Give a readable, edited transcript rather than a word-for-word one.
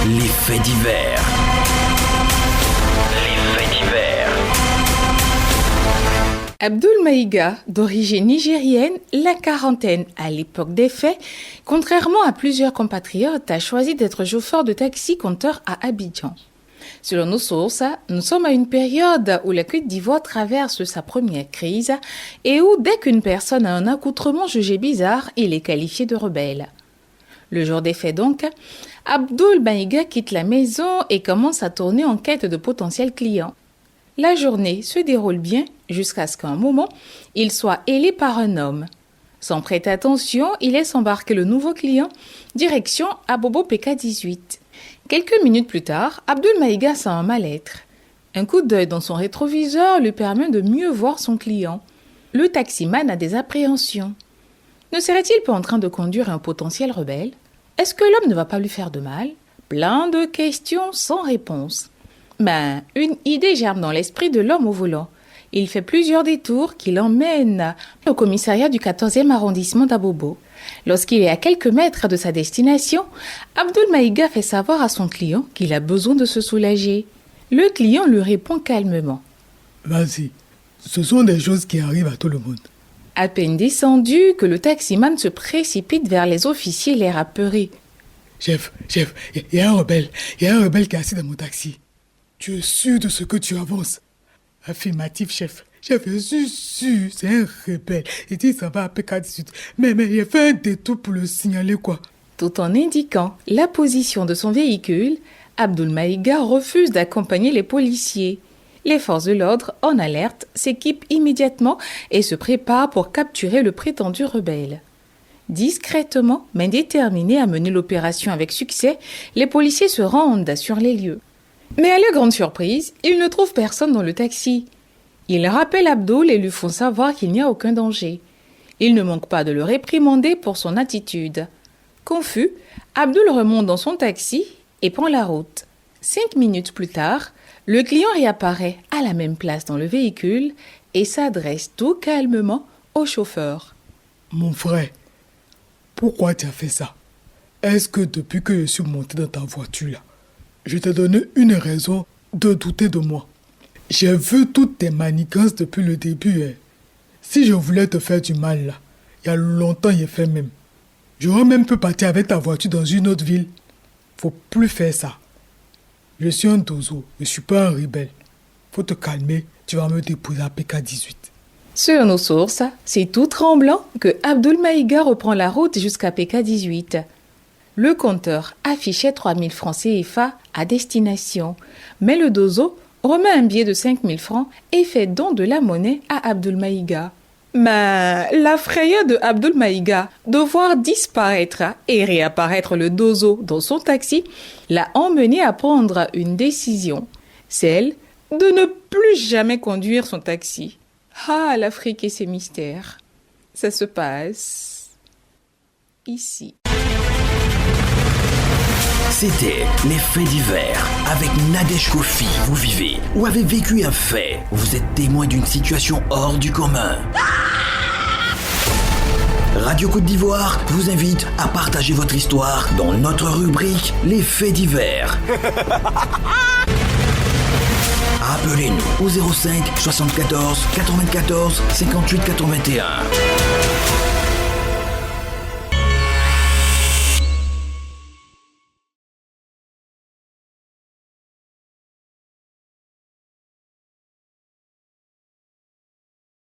Les faits divers. Les faits divers. Abdul Maïga, d'origine nigérienne, la quarantaine à l'époque des faits, contrairement à plusieurs compatriotes, a choisi d'être chauffeur de taxi-compteur à Abidjan. Selon nos sources, nous sommes à une période où la Côte d'Ivoire traverse sa première crise et où, dès qu'une personne a un accoutrement jugé bizarre, il est qualifié de rebelle. Le jour des faits donc, Abdul Maïga quitte la maison et commence à tourner en quête de potentiels clients. La journée se déroule bien jusqu'à ce qu'à un moment, il soit hélé par un homme. Sans prêter attention, il laisse embarquer le nouveau client, direction Abobo PK18. Quelques minutes plus tard, Abdul Maïga sent un mal-être. Un coup d'œil dans son rétroviseur lui permet de mieux voir son client. Le taximan a des appréhensions. Ne serait-il pas en train de conduire un potentiel rebelle? Est-ce que l'homme ne va pas lui faire de mal? Plein de questions sans réponse. Une idée germe dans l'esprit de l'homme au volant. Il fait plusieurs détours qui l'emmènent au commissariat du 14e arrondissement d'Abobo. Lorsqu'il est à quelques mètres de sa destination, Abdul Maïga fait savoir à son client qu'il a besoin de se soulager. Le client lui répond calmement. Vas-y, ce sont des choses qui arrivent à tout le monde. À peine descendu que le taximan se précipite vers les officiers, l'air apeuré. Chef, il y a un rebelle qui est assis dans mon taxi. Tu es sûr de ce que tu avances? Affirmatif, chef. Chef, je suis sûr, c'est un rebelle. Il dit ça va à PK18. Mais il a fait un détour pour le signaler, quoi. Tout en indiquant la position de son véhicule, Abdul Maïga refuse d'accompagner les policiers. Les forces de l'ordre, en alerte, s'équipent immédiatement et se préparent pour capturer le prétendu rebelle. Discrètement, mais déterminés à mener l'opération avec succès, les policiers se rendent sur les lieux. Mais à leur grande surprise, ils ne trouvent personne dans le taxi. Ils rappellent Abdul et lui font savoir qu'il n'y a aucun danger. Ils ne manquent pas de le réprimander pour son attitude. Confus, Abdul remonte dans son taxi et prend la route. 5 minutes plus tard, le client réapparaît à la même place dans le véhicule et s'adresse tout calmement au chauffeur. Mon frère, pourquoi tu as fait ça? Est-ce que depuis que je suis monté dans ta voiture là, je t'ai donné une raison de douter de moi? J'ai vu toutes tes manigances depuis le début. Si je voulais te faire du mal là, il y a longtemps il est fait même. J'aurais même pu partir avec ta voiture dans une autre ville. Faut plus faire ça. Je suis un dozo, je suis pas un rebelle. Faut te calmer, tu vas me déposer à PK18. Selon nos sources, c'est tout tremblant que Abdul Maïga reprend la route jusqu'à PK18. Le compteur affichait 3000 francs CFA à destination, mais le dozo remet un billet de 5000 francs et fait don de la monnaie à Abdul Maïga. Mais la frayeur de Abdul Maïga de voir disparaître et réapparaître le dozo dans son taxi l'a emmené à prendre une décision, celle de ne plus jamais conduire son taxi. Ah, l'Afrique et ses mystères. Ça se passe ici. C'était Les Faits divers avec Nadège Kofi. Vous vivez ou avez vécu un fait. Vous êtes témoin d'une situation hors du commun. Radio Côte d'Ivoire vous invite à partager votre histoire dans notre rubrique Les Faits divers. Appelez-nous au 05 74 94 58 81.